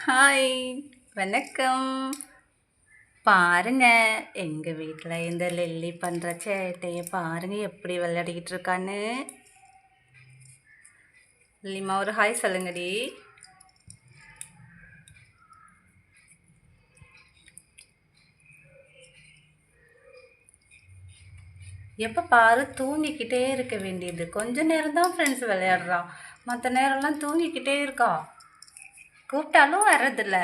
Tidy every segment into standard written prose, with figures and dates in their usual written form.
Hi, வணக்கம். பாருங்க, எங்கள் வீட்டில் இந்த லில்லி பண்ணுற சேட்டையை பாருங்க எப்படி விளையாடிக்கிட்டு இருக்கான்னு. லில்லிமா ஒரு ஹாய் சொல்லுங்கடி. எப்போ பாரு தூங்கிக்கிட்டே இருக்க வேண்டியது. கொஞ்ச நேரம் தான் ஃப்ரெண்ட்ஸ் விளையாடுறா, மற்ற நேரம்லாம் தூங்கிக்கிட்டே இருக்கா. கூப்பிட்டாலும் வர்றதில்ல.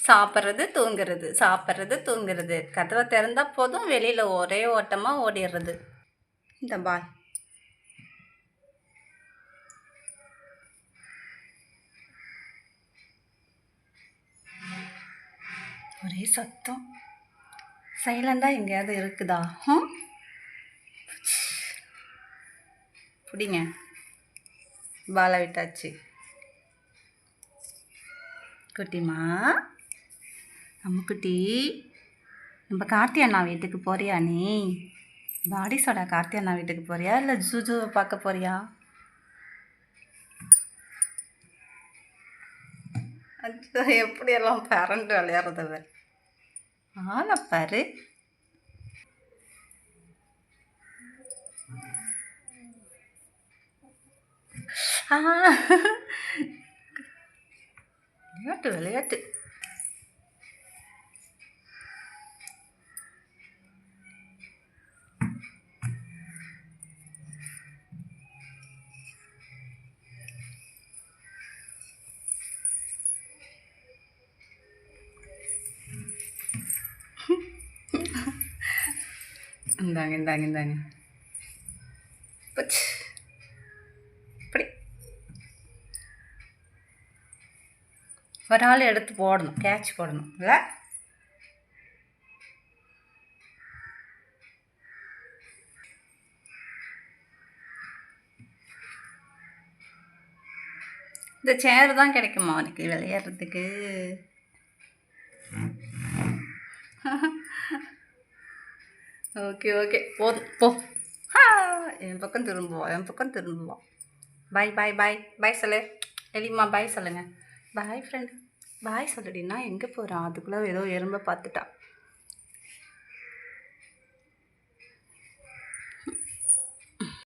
சாப்பிட்றது தூங்குறது, சாப்பிட்றது தூங்குறது. கதவை திறந்தா போதும், வெளியில் ஒரே ஓட்டமாக ஓடிடுறது. இந்த பால் ஒரே சத்தம். சைலண்டாக எங்கேயாவது இருக்குதா? பிடிங்க, பாலை விட்டாச்சு. குட்டிமா, அம்முக்குட்டி, நம்ம கார்த்தி அண்ணா வீட்டுக்கு போறியா? நீ பாடி சோடா கார்த்தி அண்ணா வீட்டுக்கு போறியா இல்லை ஜூஜுவை பார்க்க போறியா? அது எப்படியெல்லாம் பரண்டு விளையாடுறதவர் ஆளை பாரு. விளையாட்டு விளையாட்டு. இந்தாங்க இந்தாங்க இந்தாங்க. இப்படி ஒரு ஆள் எடுத்து போடணும், கேட்ச் போடணும் இல்லை? இந்த சேர் தான் கிடைக்குமா அவனுக்கு விளையாடுறதுக்கு? ஓகே ஓகே, போதும் போ. என் பக்கம் திரும்புவோம், என் பக்கம் திரும்புவோம். பாய் பாய் பாய் பாய் சொல்லு. எலிமா பாய் சொல்லுங்க. பாய் ஃப்ரெண்ட், பாய் சொல்லுடின்னா எங்கே போகிறான்? அதுக்குள்ளே ஏதோ எறும்பை பார்த்துட்டான்.